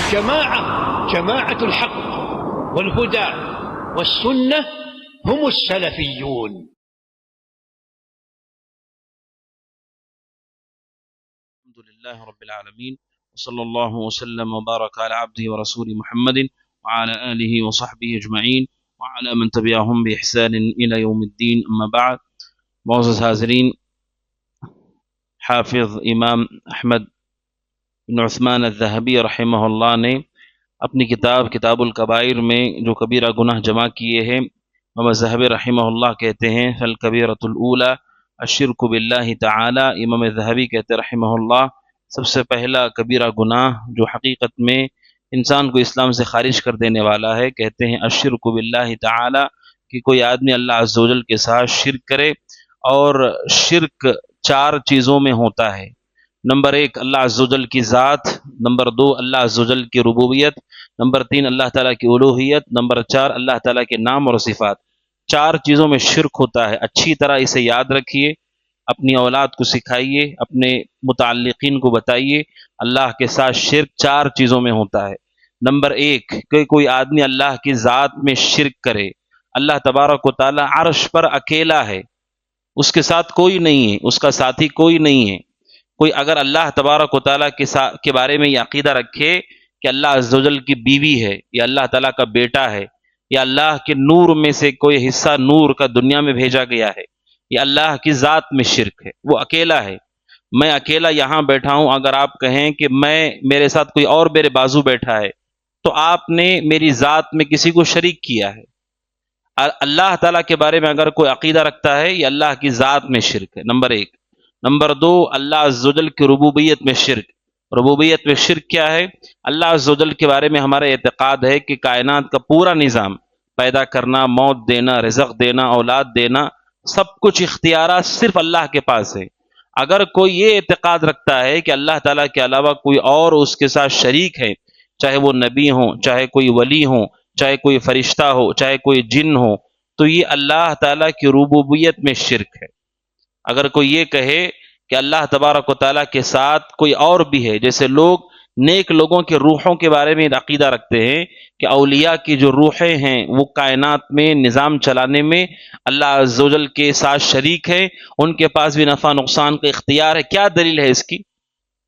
جماعة الحق والهدى والسنة هم السلفيون. الحمد لله رب العالمين وصلى الله وسلم وبارك على عبده ورسوله محمد وعلى آله وصحبه أجمعين وعلى من تبعهم بإحسان إلى يوم الدين. أما بعد، معزز حاضرین، حافظ امام احمد بن عثمان الذہبی رحمہ اللہ نے اپنی کتاب الکبائر میں جو کبیرہ گناہ جمع کیے ہیں، امام الذہبی رحمہ اللہ کہتے ہیں فالکبیرۃ الاولی الشرک باللہ تعالی. امام الذہبی کہتے رحمہ اللہ سب سے پہلا کبیرہ گناہ جو حقیقت میں انسان کو اسلام سے خارج کر دینے والا ہے، کہتے ہیں الشرک باللہ تعالی، کہ کوئی آدمی اللہ عز و جل کے ساتھ شرک کرے. اور شرک 4 چیزوں میں ہوتا ہے. نمبر 1 اللہ عز و جل کی ذات، نمبر 2 اللہ عز و جل کی ربوبیت، نمبر 3 اللہ تعالیٰ کی الوہیت، نمبر 4 اللہ تعالیٰ کے نام اور صفات. 4 چیزوں میں شرک ہوتا ہے. اچھی طرح اسے یاد رکھیے، اپنی اولاد کو سکھائیے، اپنے متعلقین کو بتائیے. اللہ کے ساتھ شرک 4 چیزوں میں ہوتا ہے. نمبر 1 کہ کوئی آدمی اللہ کی ذات میں شرک کرے. اللہ تبارک و تعالیٰ عرش پر اکیلا ہے، اس کے ساتھ کوئی نہیں ہے، اس کا ساتھی کوئی نہیں ہے. کوئی اگر اللہ تبارک و تعالیٰ کے بارے میں یہ عقیدہ رکھے کہ اللہ عز و جل کی بیوی ہے، یا اللہ تعالیٰ کا بیٹا ہے، یا اللہ کے نور میں سے کوئی حصہ نور کا دنیا میں بھیجا گیا ہے، یا اللہ کی ذات میں شرک ہے. وہ اکیلا ہے. میں اکیلا یہاں بیٹھا ہوں، اگر آپ کہیں کہ میرے ساتھ کوئی اور میرے بازو بیٹھا ہے، تو آپ نے میری ذات میں کسی کو شریک کیا ہے. اللہ تعالیٰ کے بارے میں اگر کوئی عقیدہ رکھتا ہے، یہ اللہ کی ذات میں شرک ہے، نمبر 1. نمبر 2 اللہ عز و جل کی ربوبیت میں شرک. ربوبیت میں شرک کیا ہے؟ اللہ عز و جل کے بارے میں ہمارا اعتقاد ہے کہ کائنات کا پورا نظام، پیدا کرنا، موت دینا، رزق دینا، اولاد دینا، سب کچھ اختیارات صرف اللہ کے پاس ہے. اگر کوئی یہ اعتقاد رکھتا ہے کہ اللہ تعالیٰ کے علاوہ کوئی اور اس کے ساتھ شریک ہے، چاہے وہ نبی ہوں، چاہے کوئی ولی ہوں، چاہے کوئی فرشتہ ہو، چاہے کوئی جن ہو، تو یہ اللہ تعالیٰ کی ربوبیت میں شرک ہے. اگر کوئی یہ کہے کہ اللہ تبارک و تعالیٰ کے ساتھ کوئی اور بھی ہے، جیسے لوگ نیک لوگوں کے روحوں کے بارے میں عقیدہ رکھتے ہیں کہ اولیاء کی جو روحیں ہیں وہ کائنات میں نظام چلانے میں اللہ عز و جل کے ساتھ شریک ہیں، ان کے پاس بھی نفع نقصان کا اختیار ہے. کیا دلیل ہے اس کی؟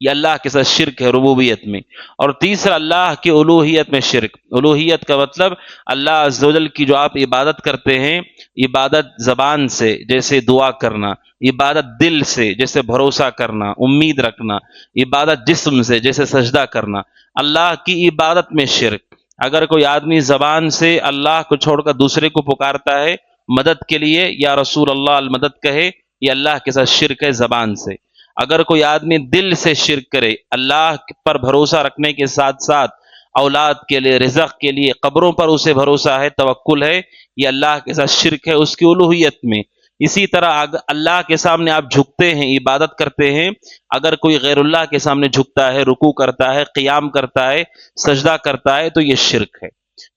یہ اللہ کے ساتھ شرک ہے ربوبیت میں. اور تیسرا اللہ کی الوہیت میں شرک. الوہیت کا مطلب اللہ عز و جل کی جو آپ عبادت کرتے ہیں، عبادت زبان سے جیسے دعا کرنا، عبادت دل سے جیسے بھروسہ کرنا، امید رکھنا، عبادت جسم سے جیسے سجدہ کرنا، اللہ کی عبادت میں شرک. اگر کوئی آدمی زبان سے اللہ کو چھوڑ کر دوسرے کو پکارتا ہے مدد کے لیے، یا رسول اللہ المدد کہے، یہ اللہ کے ساتھ شرک ہے زبان سے. اگر کوئی آدمی دل سے شرک کرے، اللہ پر بھروسہ رکھنے کے ساتھ ساتھ اولاد کے لیے، رزق کے لیے، قبروں پر اسے بھروسہ ہے، توکل ہے، یہ اللہ کے ساتھ شرک ہے اس کی الوہیت میں. اسی طرح اللہ کے سامنے آپ جھکتے ہیں، عبادت کرتے ہیں، اگر کوئی غیر اللہ کے سامنے جھکتا ہے، رکوع کرتا ہے، قیام کرتا ہے، سجدہ کرتا ہے، تو یہ شرک ہے.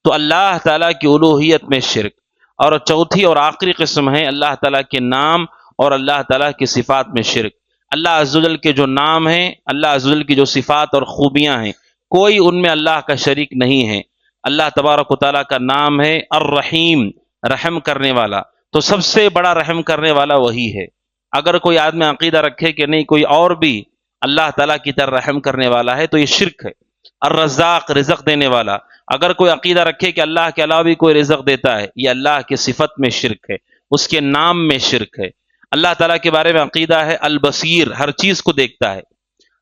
تو اللہ تعالیٰ کی الوہیت میں شرک. اور چوتھی اور آخری قسم ہے اللہ تعالیٰ کے نام اور اللہ تعالیٰ کی صفات میں شرک. اللہ عز و جل کے جو نام ہیں، اللہ عز و جل کی جو صفات اور خوبیاں ہیں، کوئی ان میں اللہ کا شریک نہیں ہے. اللہ تبارک و تعالیٰ کا نام ہے الرحیم، رحم کرنے والا، تو سب سے بڑا رحم کرنے والا وہی ہے. اگر کوئی آدمی عقیدہ رکھے کہ نہیں کوئی اور بھی اللہ تعالیٰ کی طرح رحم کرنے والا ہے، تو یہ شرک ہے. الرزاق، رزق دینے والا، اگر کوئی عقیدہ رکھے کہ اللہ کے علاوہ بھی کوئی رزق دیتا ہے، یہ اللہ کی صفت میں شرک ہے، اس کے نام میں شرک ہے. اللہ تعالیٰ کے بارے میں عقیدہ ہے البصیر، ہر چیز کو دیکھتا ہے.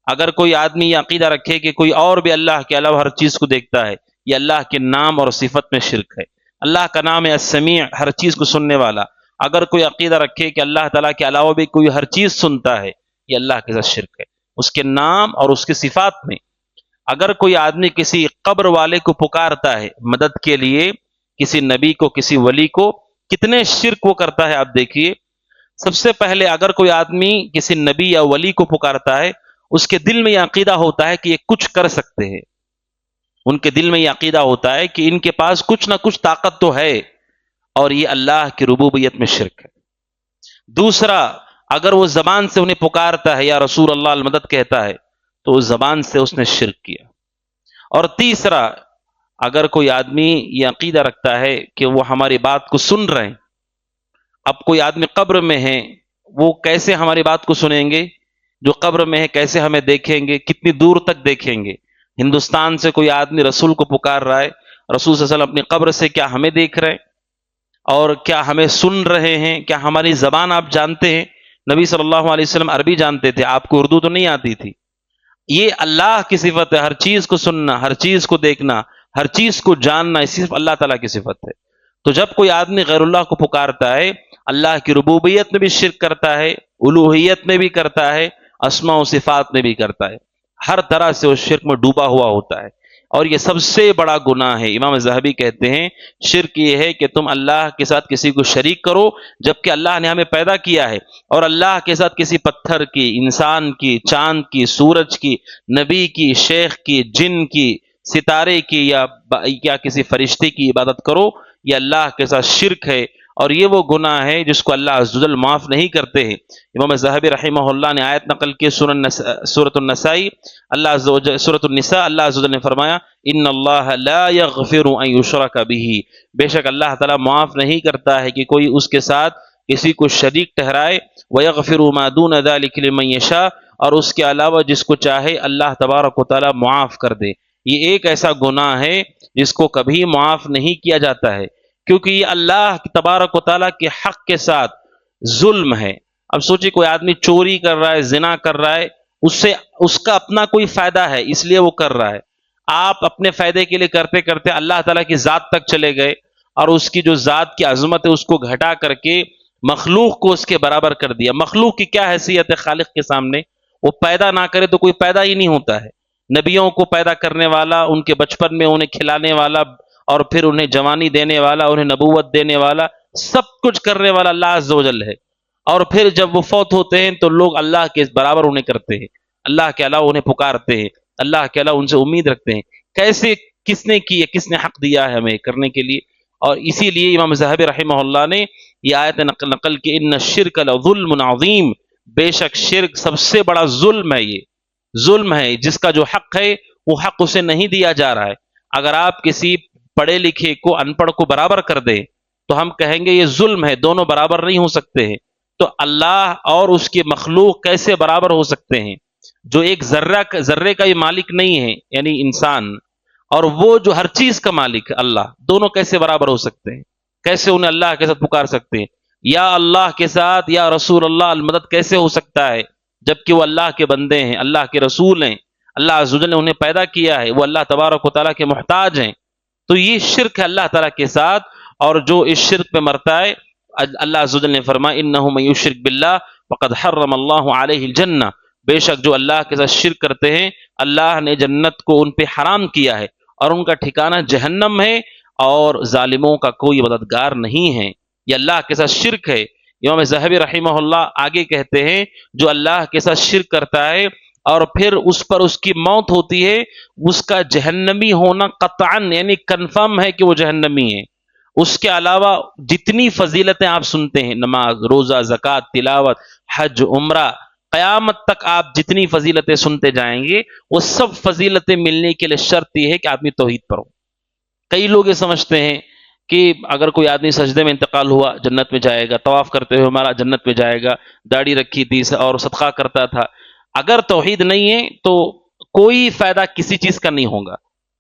اگر کوئی آدمی یہ عقیدہ رکھے کہ کوئی اور بھی اللہ کے علاوہ ہر چیز کو دیکھتا ہے، یہ اللہ کے نام اور صفت میں شرک ہے. اللہ کا نام ہے السمیع، ہر چیز کو سننے والا. اگر کوئی عقیدہ رکھے کہ اللہ تعالیٰ کے علاوہ بھی کوئی ہر چیز سنتا ہے، یہ اللہ کے ساتھ شرک ہے اس کے نام اور اس کی صفات میں. اگر کوئی آدمی کسی قبر والے کو پکارتا ہے مدد کے لیے، کسی نبی کو، کسی ولی کو، کتنے شرک وہ کرتا ہے آپ دیکھیے. سب سے پہلے اگر کوئی آدمی کسی نبی یا ولی کو پکارتا ہے، اس کے دل میں یہ عقیدہ ہوتا ہے کہ یہ کچھ کر سکتے ہیں. ان کے دل میں یہ عقیدہ ہوتا ہے کہ ان کے پاس کچھ نہ کچھ طاقت تو ہے، اور یہ اللہ کی ربوبیت میں شرک ہے. دوسرا، اگر وہ زبان سے انہیں پکارتا ہے یا رسول اللہ المدد کہتا ہے، تو اس زبان سے اس نے شرک کیا. اور تیسرا، اگر کوئی آدمی یہ عقیدہ رکھتا ہے کہ وہ ہماری بات کو سن رہے ہیں، اب کوئی آدمی قبر میں ہے، وہ کیسے ہماری بات کو سنیں گے؟ جو قبر میں ہے کیسے ہمیں دیکھیں گے؟ کتنی دور تک دیکھیں گے؟ ہندوستان سے کوئی آدمی رسول کو پکار رہا ہے، رسول صلی اللہ علیہ وسلم اپنی قبر سے کیا ہمیں دیکھ رہے ہیں؟ اور کیا ہمیں سن رہے ہیں؟ کیا ہماری زبان آپ جانتے ہیں؟ نبی صلی اللہ علیہ وسلم عربی جانتے تھے، آپ کو اردو تو نہیں آتی تھی۔ یہ اللہ کی صفت ہے، ہر چیز کو سننا، ہر چیز کو دیکھنا، ہر چیز کو جاننا، یہ صرف اللہ تعالیٰ کی صفت ہے۔ تو جب کوئی آدمی غیر اللہ کو پکارتا ہے، اللہ کی ربوبیت میں بھی شرک کرتا ہے، الوہیت میں بھی کرتا ہے، اسماء و صفات میں بھی کرتا ہے، ہر طرح سے اس شرک میں ڈوبا ہوا ہوتا ہے، اور یہ سب سے بڑا گناہ ہے۔ امام ذہبی کہتے ہیں شرک یہ ہے کہ تم اللہ کے ساتھ کسی کو شریک کرو جبکہ اللہ نے ہمیں پیدا کیا ہے، اور اللہ کے ساتھ کسی پتھر کی، انسان کی، چاند کی، سورج کی، نبی کی، شیخ کی، جن کی، ستارے کی، یا کسی فرشتے کی عبادت کرو، یہ اللہ کے ساتھ شرک ہے، اور یہ وہ گناہ ہے جس کو اللہ عز و جل معاف نہیں کرتے ہیں۔ امام ذہبی رحمہ اللہ نے آیت نقل کی سورۃ النساء، سورۃ النساء، اللہ عز و جل نے فرمایا ان اللہ لا یغفر ان یشرک بہ، بے شک اللہ تعالیٰ معاف نہیں کرتا ہے کہ کوئی اس کے ساتھ کسی کو شریک ٹھہرائے، وَيَغْفِرُ مَا دُونَ ذَلِكَ لِمَن يَشَاءُ، اور اس کے علاوہ جس کو چاہے اللہ تبارک و تعالیٰ معاف کر دے۔ یہ ایک ایسا گناہ ہے جس کو کبھی معاف نہیں کیا جاتا ہے، کیونکہ یہ اللہ تبارک و تعالیٰ کے حق کے ساتھ ظلم ہے۔ اب سوچیں کوئی آدمی چوری کر رہا ہے، زنا کر رہا ہے، اس کا اپنا کوئی فائدہ ہے اس لیے وہ کر رہا ہے، آپ اپنے فائدے کے لیے کرتے کرتے اللہ تعالیٰ کی ذات تک چلے گئے، اور اس کی جو ذات کی عظمت ہے اس کو گھٹا کر کے مخلوق کو اس کے برابر کر دیا۔ مخلوق کی کیا حیثیت ہے خالق کے سامنے؟ وہ پیدا نہ کرے تو کوئی پیدا ہی نہیں ہوتا ہے۔ نبیوں کو پیدا کرنے والا، ان کے بچپن میں انہیں کھلانے والا، اور پھر انہیں جوانی دینے والا، انہیں نبوت دینے والا، سب کچھ کرنے والا اللہ عز و جل ہے، اور پھر جب وہ فوت ہوتے ہیں تو لوگ اللہ کے برابر انہیں کرتے ہیں، اللہ کے علاوہ انہیں پکارتے ہیں، اللہ کے علاوہ ان سے امید رکھتے ہیں۔ کیسے؟ کس نے کی ہے؟ کس نے حق دیا ہے ہمیں کرنے کے لیے؟ اور اسی لیے امام ذہبی رحمہ اللہ نے یہ آیت نقل کہ ان الشرک لظلم عظیم، بے شک شرک سب سے بڑا ظلم ہے۔ یہ ظلم ہے، جس کا جو حق ہے وہ حق اسے نہیں دیا جا رہا ہے۔ اگر آپ کسی پڑھے لکھے کو ان پڑھ کو برابر کر دیں تو ہم کہیں گے یہ ظلم ہے، دونوں برابر نہیں ہو سکتے ہیں۔ تو اللہ اور اس کے مخلوق کیسے برابر ہو سکتے ہیں؟ جو ایک ذرے کا بھی مالک نہیں ہے یعنی انسان، اور وہ جو ہر چیز کا مالک ہے اللہ، دونوں کیسے برابر ہو سکتے ہیں؟ کیسے انہیں اللہ کے ساتھ پکار سکتے ہیں؟ یا اللہ کے ساتھ یا رسول اللہ المدد کیسے ہو سکتا ہے جبکہ وہ اللہ کے بندے ہیں، اللہ کے رسول ہیں، اللہ عز و جل نے انہیں پیدا کیا ہے، وہ اللہ تبارک و تعالیٰ کے محتاج ہیں۔ تو یہ شرک ہے اللہ تعالیٰ کے ساتھ، اور جو اس شرک پہ مرتا ہے اللہ عز و جل نے فرمایا انہ من یشرک باللہ فقد حرم اللہ علیہ الجنہ، بے شک جو اللہ کے ساتھ شرک کرتے ہیں اللہ نے جنت کو ان پہ حرام کیا ہے، اور ان کا ٹھکانہ جہنم ہے، اور ظالموں کا کوئی مددگار نہیں ہے۔ یہ اللہ کے ساتھ شرک ہے۔ امام ذہبی رحمہ اللہ آگے کہتے ہیں جو اللہ کے ساتھ شرک کرتا ہے اور پھر اس پر اس کی موت ہوتی ہے، اس کا جہنمی ہونا قطعاً یعنی کنفرم ہے کہ وہ جہنمی ہے۔ اس کے علاوہ جتنی فضیلتیں آپ سنتے ہیں، نماز، روزہ، زکوٰۃ، تلاوت، حج، عمرہ، قیامت تک آپ جتنی فضیلتیں سنتے جائیں گے وہ سب فضیلتیں ملنے کے لیے شرط یہ ہے کہ آدمی توحید پر ہو۔ کئی لوگ یہ سمجھتے ہیں کہ اگر کوئی آدمی سجدے میں انتقال ہوا جنت میں جائے گا، طواف کرتے ہوئے ہمارا جنت میں جائے گا، داڑھی رکھی تھی اور صدقہ کرتا تھا۔ اگر توحید نہیں ہے تو کوئی فائدہ کسی چیز کا نہیں ہوگا،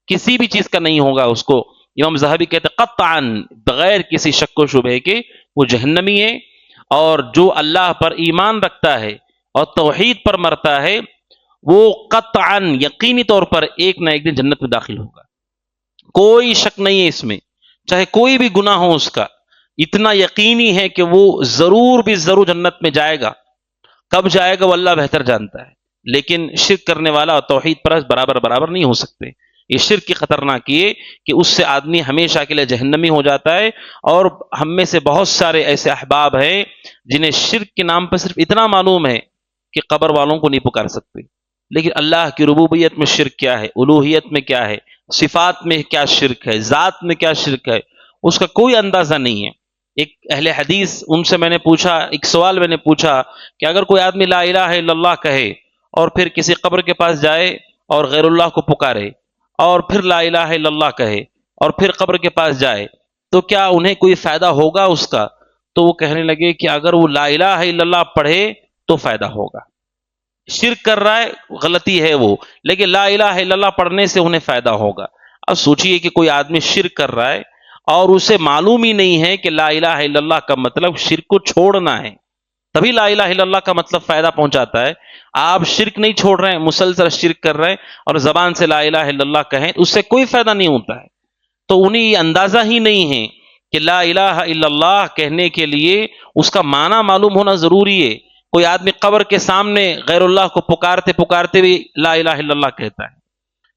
کسی بھی چیز کا نہیں ہوگا اس کو۔ امام ذہبی کہتے ہیں قطعاً بغیر کسی شک و شبہ کے وہ جہنمی ہے، اور جو اللہ پر ایمان رکھتا ہے اور توحید پر مرتا ہے وہ قطعاً یقینی طور پر ایک نہ ایک دن جنت میں داخل ہوگا، کوئی شک نہیں ہے اس میں، چاہے کوئی بھی گناہ ہو اس کا، اتنا یقینی ہے کہ وہ ضرور بھی ضرور جنت میں جائے گا۔ کب جائے گا وہ اللہ بہتر جانتا ہے، لیکن شرک کرنے والا اور توحید پرست برابر نہیں ہو سکتے۔ یہ شرک کی خطرناک یہ کہ اس سے آدمی ہمیشہ کے لیے جہنمی ہو جاتا ہے، اور ہم میں سے بہت سارے ایسے احباب ہیں جنہیں شرک کے نام پر صرف اتنا معلوم ہے کہ قبر والوں کو نہیں پکار سکتے، لیکن اللہ کی ربوبیت میں شرک کیا ہے، الوہیت میں کیا ہے، صفات میں کیا شرک ہے، ذات میں کیا شرک ہے، اس کا کوئی اندازہ نہیں ہے۔ ایک اہل حدیث ان سے میں نے پوچھا، ایک سوال میں نے پوچھا کہ اگر کوئی آدمی لا الہ الا اللہ کہے اور پھر کسی قبر کے پاس جائے اور غیر اللہ کو پکارے اور پھر لا الہ الا اللہ کہے اور پھر قبر کے پاس جائے تو کیا انہیں کوئی فائدہ ہوگا اس کا؟ تو وہ کہنے لگے کہ اگر وہ لا الہ الا اللہ پڑھے تو فائدہ ہوگا. شرک کر رہا ہے، غلطی ہے وہ، لیکن لا الہ الا اللہ پڑھنے سے انہیں فائدہ ہوگا. اب سوچئے کہ کوئی آدمی شرک کر رہا ہے اور اسے معلوم ہی نہیں ہے کہ لا الہ الا اللہ کا مطلب شرک کو چھوڑنا ہے، تبھی لا الہ الا اللہ کا مطلب فائدہ پہنچاتا ہے. آپ شرک نہیں چھوڑ رہے ہیں، مسلسل شرک کر رہے ہیں اور زبان سے لا الہ الا اللہ کہیں، اس سے کوئی فائدہ نہیں ہوتا ہے. تو انہیں یہ اندازہ ہی نہیں ہے کہ لا الہ الا اللہ کہنے کے لیے اس کا معنی معلوم ہونا ضروری ہے. کوئی آدمی قبر کے سامنے غیر اللہ کو پکارتے پکارتے بھی لا الہ الا اللہ کہتا ہے،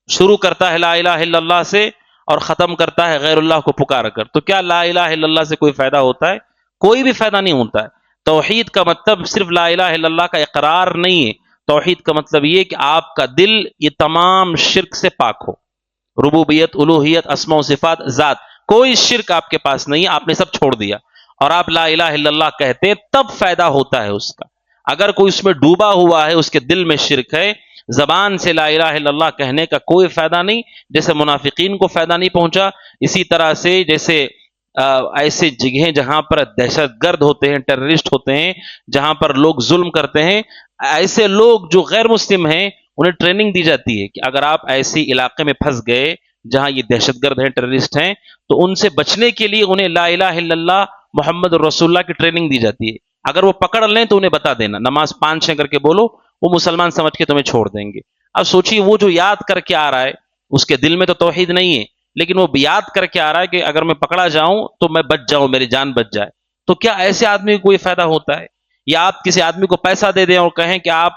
شروع کرتا ہے لا الہ الا اللہ سے اور ختم کرتا ہے غیر اللہ کو پکار کر. تو کیا لا الہ الا اللہ سے کوئی فائدہ ہوتا ہے؟ کوئی بھی فائدہ نہیں ہوتا ہے. توحید کا مطلب صرف لا الہ الا اللہ کا اقرار نہیں ہے. توحید کا مطلب یہ کہ آپ کا دل یہ تمام شرک سے پاک ہو. ربوبیت، الوہیت، اسماء و صفات، ذات، کوئی شرک آپ کے پاس نہیں ہے، آپ نے سب چھوڑ دیا اور آپ لا الہ الا اللہ کہتے ہیں، تب فائدہ ہوتا ہے اس کا. اگر کوئی اس میں ڈوبا ہوا ہے، اس کے دل میں شرک ہے، زبان سے لا الہ الا اللہ کہنے کا کوئی فائدہ نہیں. جیسے منافقین کو فائدہ نہیں پہنچا، اسی طرح سے جیسے ایسے جگہیں جہاں پر دہشت گرد ہوتے ہیں، ٹیررسٹ ہوتے ہیں، جہاں پر لوگ ظلم کرتے ہیں، ایسے لوگ جو غیر مسلم ہیں انہیں ٹریننگ دی جاتی ہے کہ اگر آپ ایسی علاقے میں پھنس گئے جہاں یہ دہشت گرد ہیں، ٹیررسٹ ہیں، تو ان سے بچنے کے لیے انہیں لا الہ الا اللہ محمد رسول اللہ کی ٹریننگ دی جاتی ہے. اگر وہ پکڑ لیں تو انہیں بتا دینا، نماز 5 کر کے بولو، وہ مسلمان سمجھ کے تمہیں چھوڑ دیں گے. اب سوچیے وہ جو یاد کر کے آ رہا ہے، اس کے دل میں تو توحید نہیں ہے، لیکن وہ یاد کر کے آ رہا ہے کہ اگر میں پکڑا جاؤں تو میں بچ جاؤں، میری جان بچ جائے. تو کیا ایسے آدمی کو کوئی فائدہ ہوتا ہے؟ یا آپ کسی آدمی کو پیسہ دے دیں اور کہیں کہ آپ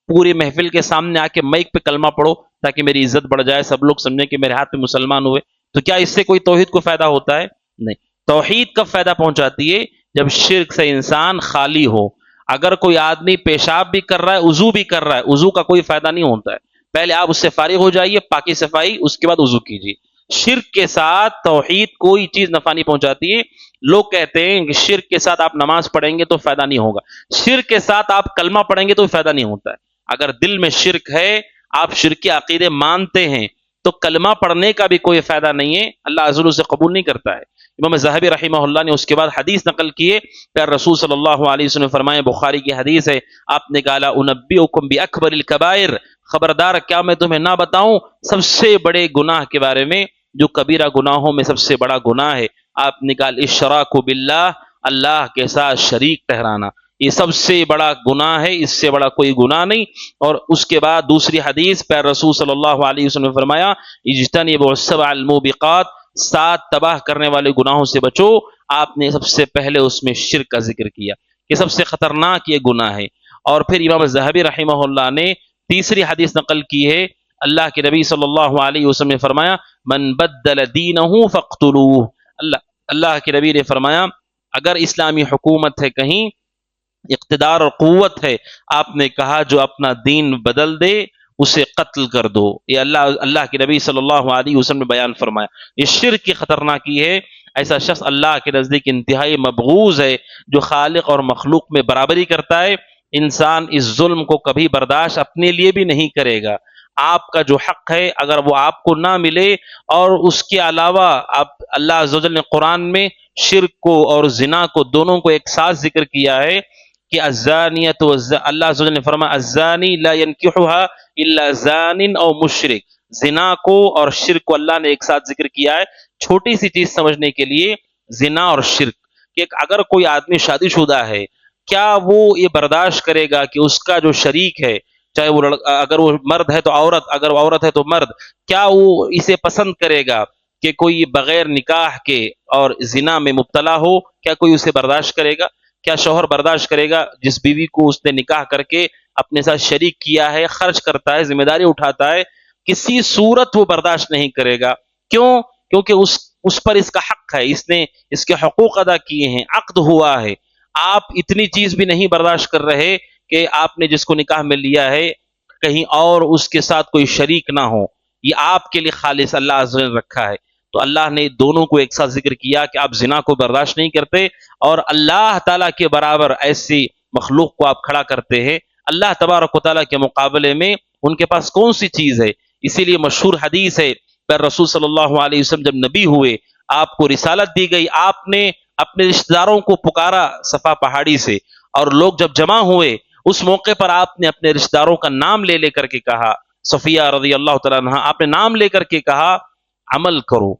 پوری محفل کے سامنے آ کے مائک پہ کلمہ پڑھو تاکہ میری عزت بڑھ جائے، سب لوگ سمجھیں کہ میرے ہاتھ میں مسلمان ہوئے، تو کیا اس سے کوئی توحید کو فائدہ ہوتا ہے؟ نہیں. توحید کب فائدہ پہنچاتی ہے؟ جب شرک سے انسان خالی ہو. اگر کوئی آدمی پیشاب بھی کر رہا ہے، وضو بھی کر رہا ہے، وضو کا کوئی فائدہ نہیں ہوتا ہے. پہلے آپ اس سے فارغ ہو جائیے، پاکی صفائی، اس کے بعد وضو کیجیے. شرک کے ساتھ توحید کوئی چیز نفع نہیں پہنچاتی ہے. لوگ کہتے ہیں کہ شرک کے ساتھ آپ نماز پڑھیں گے تو فائدہ نہیں ہوگا، شرک کے ساتھ آپ کلمہ پڑھیں گے تو فائدہ نہیں ہوتا ہے. اگر دل میں شرک ہے، آپ شرک کے عقیدے مانتے ہیں، تو کلمہ پڑھنے کا بھی کوئی فائدہ نہیں ہے، اللہ عز و جل سے قبول نہیں کرتا ہے. امام ذہبی رحمہ اللہ نے اس کے بعد حدیث نقل کیے، کہ رسول صلی اللہ علیہ وسلم نے فرمایا، بخاری کی حدیث ہے، آپ نے کہا انبئکم باکبر الکبائر، خبردار کیا میں تمہیں نہ بتاؤں سب سے بڑے گناہ کے بارے میں، جو کبیرہ گناہوں میں سب سے بڑا گناہ ہے. آپ نے کہا الاشراک باللہ، اللہ کے ساتھ شریک ٹھہرانا، یہ سب سے بڑا گناہ ہے، اس سے بڑا کوئی گناہ نہیں. اور اس کے بعد دوسری حدیث پہ رسول صلی اللہ علیہ وسلم نے فرمایا، اجتنبوا السبع الموبقات، 7 تباہ کرنے والے گناہوں سے بچو. آپ نے سب سے پہلے اس میں شرک کا ذکر کیا کہ سب سے خطرناک یہ گناہ ہے. اور پھر امام ذہبی رحمہ اللہ نے تیسری حدیث نقل کی ہے، اللہ کے نبی صلی اللہ علیہ وسلم نے فرمایا، من بدل دینہ فاقتلوہ. اللہ کے نبی نے فرمایا اگر اسلامی حکومت ہے، کہیں اقتدار اور قوت ہے، آپ نے کہا جو اپنا دین بدل دے اسے قتل کر دو. یہ اللہ کے نبی صلی اللہ علیہ وسلم نے بیان فرمایا. یہ شرک کی خطرناکی ہے. ایسا شخص اللہ کے نزدیک انتہائی مبغوض ہے جو خالق اور مخلوق میں برابری کرتا ہے. انسان اس ظلم کو کبھی برداشت اپنے لیے بھی نہیں کرے گا. آپ کا جو حق ہے اگر وہ آپ کو نہ ملے، اور اس کے علاوہ اللہ عز و جل نے قرآن میں شرک کو اور زنا کو دونوں کو ایک ساتھ ذکر کیا ہے کہ الزانیۃ اللہ عز و جل نے فرمایا الزانی لا ینکحها الا زان او مشرک. زنا کو اور شرک کو اللہ نے ایک ساتھ ذکر کیا ہے چھوٹی سی چیز سمجھنے کے لیے. زنا اور شرک کہ اگر کوئی آدمی شادی شدہ ہے، کیا وہ یہ برداشت کرے گا کہ اس کا جو شریک ہے، چاہے وہ اگر وہ مرد ہے تو عورت، اگر وہ عورت ہے تو مرد، کیا وہ اسے پسند کرے گا کہ کوئی بغیر نکاح کے اور زنا میں مبتلا ہو؟ کیا کوئی اسے برداشت کرے گا؟ کیا شوہر برداشت کرے گا جس بیوی کو اس نے نکاح کر کے اپنے ساتھ شریک کیا ہے، خرچ کرتا ہے، ذمہ داری اٹھاتا ہے؟ کسی صورت وہ برداشت نہیں کرے گا. کیوں؟ کیونکہ اس پر اس کا حق ہے، اس نے اس کے حقوق ادا کیے ہیں، عقد ہوا ہے. آپ اتنی چیز بھی نہیں برداشت کر رہے کہ آپ نے جس کو نکاح میں لیا ہے کہیں اور اس کے ساتھ کوئی شریک نہ ہو. یہ آپ کے لیے خالص اللہ عز و جل رکھا ہے. تو اللہ نے دونوں کو ایک ساتھ ذکر کیا کہ آپ زنا کو برداشت نہیں کرتے اور اللہ تعالیٰ کے برابر ایسی مخلوق کو آپ کھڑا کرتے ہیں. اللہ تبارک و تعالیٰ کے مقابلے میں ان کے پاس کون سی چیز ہے؟ اسی لیے مشہور حدیث ہے رسول صلی اللہ علیہ وسلم جب نبی ہوئے، آپ کو رسالت دی گئی، آپ نے اپنے رشتہ داروں کو پکارا صفا پہاڑی سے، اور لوگ جب جمع ہوئے اس موقع پر آپ نے اپنے رشتہ داروں کا نام لے لے کر کے کہا، صفیہ رضی اللہ تعالیٰ عنہ، آپ نے نام لے کر کے کہا عمل کرو،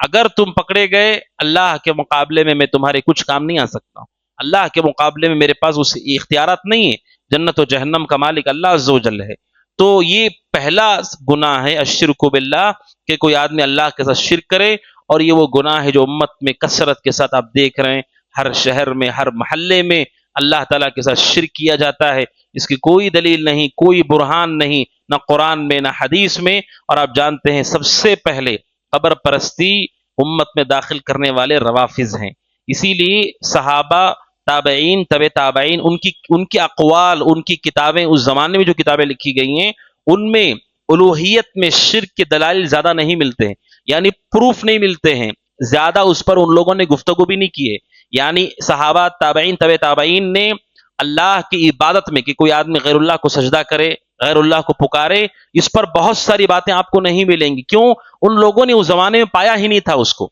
اگر تم پکڑے گئے اللہ کے مقابلے میں تمہارے کچھ کام نہیں آ سکتا، اللہ کے مقابلے میں میرے پاس اس اختیارات نہیں ہے، جنت و جہنم کا مالک اللہ عز و جل ہے۔ تو یہ پہلا گناہ ہے الشرک باللہ، کہ کوئی آدمی اللہ کے ساتھ شرک کرے، اور یہ وہ گناہ ہے جو امت میں کثرت کے ساتھ آپ دیکھ رہے ہیں، ہر شہر میں ہر محلے میں اللہ تعالیٰ کے ساتھ شرک کیا جاتا ہے، اس کی کوئی دلیل نہیں، کوئی برہان نہیں، نہ قرآن میں نہ حدیث میں۔ اور آپ جانتے ہیں سب سے پہلے قبر پرستی امت میں داخل کرنے والے روافض ہیں، اسی لیے صحابہ، تابعین، طب تابعین، ان کی اقوال، ان کی کتابیں، اس زمانے میں جو کتابیں لکھی گئی ہیں ان میں الوہیت میں شرک کے دلائل زیادہ نہیں ملتے ہیں، یعنی پروف نہیں ملتے ہیں زیادہ، اس پر ان لوگوں نے گفتگو بھی نہیں کی ہے۔ یعنی صحابہ، تابعین، طب تابعین نے اللہ کی عبادت میں کہ کوئی آدمی غیر اللہ کو سجدہ کرے، غیر اللہ کو پکارے، اس پر بہت ساری باتیں آپ کو نہیں ملیں گی۔ کیوں؟ ان لوگوں نے اس زمانے میں پایا ہی نہیں تھا اس کو،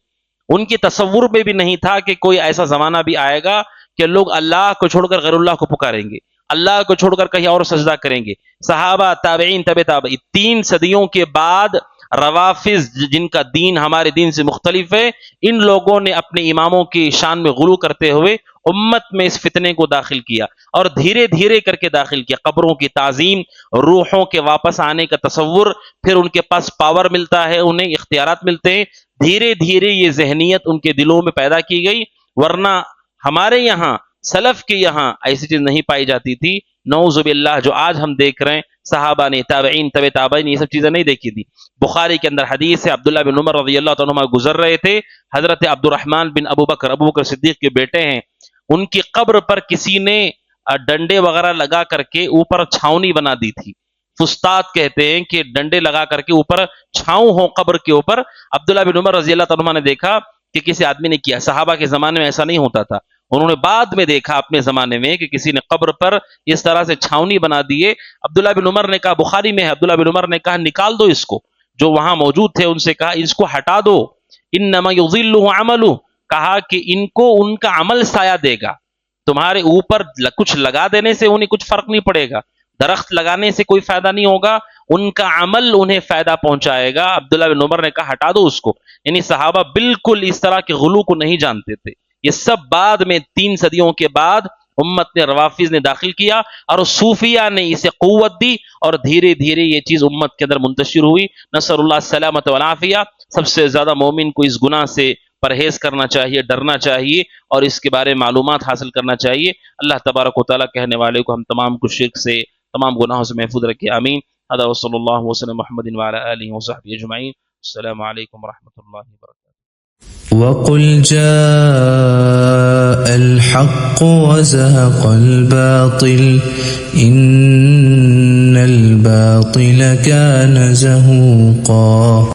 ان کی تصور میں بھی نہیں تھا کہ کوئی ایسا زمانہ بھی آئے گا کہ لوگ اللہ کو چھوڑ کر غیر اللہ کو پکاریں گے، اللہ کو چھوڑ کر کہیں اور سجدہ کریں گے۔ صحابہ، تابعین، طب تابعین، 3 صدیوں کے بعد روافض، جن کا دین ہمارے دین سے مختلف ہے، ان لوگوں نے اپنے اماموں کی شان میں غلو کرتے ہوئے امت میں اس فتنے کو داخل کیا، اور دھیرے دھیرے کر کے داخل کیا۔ قبروں کی تعظیم، روحوں کے واپس آنے کا تصور، پھر ان کے پاس پاور ملتا ہے، انہیں اختیارات ملتے ہیں، دھیرے دھیرے یہ ذہنیت ان کے دلوں میں پیدا کی گئی، ورنہ ہمارے یہاں سلف کے یہاں ایسی چیز نہیں پائی جاتی تھی۔ نعوذ باللہ، جو آج ہم دیکھ رہے ہیں، صحابہ نے، تابعین، طب تابعین، یہ سب چیزیں نہیں دیکھی تھی۔ بخاری کے اندر حدیث ہے، عبداللہ بن عمر رضی اللہ تعالیٰ عنہ گزر رہے تھے، حضرت عبد الرحمن بن ابو بکر صدیق کے بیٹے ہیں، ان کی قبر پر کسی نے ڈنڈے وغیرہ لگا کر کے اوپر چھاونی بنا دی تھی۔ فستاد کہتے ہیں کہ ڈنڈے لگا کر کے اوپر چھاؤں ہو قبر کے اوپر۔ عبداللہ بن عمر رضی اللہ تعالیٰ عنہ نے دیکھا کہ کسی آدمی نے کیا، صحابہ کے زمانے میں ایسا نہیں ہوتا تھا، انہوں نے بعد میں دیکھا اپنے زمانے میں کہ کسی نے قبر پر اس طرح سے چھاونی بنا دیے۔ عبداللہ بن عمر نے کہا، بخاری میں ہے، عبداللہ بن عمر نے کہا نکال دو اس کو، جو وہاں موجود تھے ان سے کہا اس کو ہٹا دو، انما یضلہ عملہ، کہا کہ ان کو ان کا عمل سایہ دے گا، تمہارے اوپر کچھ لگا دینے سے انہیں کچھ فرق نہیں پڑے گا، درخت لگانے سے کوئی فائدہ نہیں ہوگا، ان کا عمل انہیں فائدہ پہنچائے گا۔ عبداللہ بن عمر نے کہا ہٹا دو اس کو، یعنی صحابہ بالکل اس طرح کے غلو کو نہیں جانتے تھے۔ یہ سب بعد میں 3 صدیوں کے بعد امت نے، روافض نے داخل کیا، اور صوفیہ نے اسے قوت دی، اور دھیرے دھیرے یہ چیز امت کے اندر منتشر ہوئی۔ نسأل اللہ السلامۃ والعافیہ۔ سب سے زیادہ مومن کو اس گناہ سے پرہیز کرنا چاہیے، ڈرنا چاہیے، اور اس کے بارے میں معلومات حاصل کرنا چاہیے۔ اللہ تبارک و تعالیٰ کہنے والے کو ہم تمام کو شرک سے، تمام گناہوں سے محفوظ رکھے، آمین۔ هذا وصلی اللہ وسلم محمد وعلى آلہ وصحبہ اجمعین۔ السلام علیکم ورحمۃ اللہ وبرکاتہ۔ وقل جاء الحق وزهق الباطل إن الباطل كان زهوقا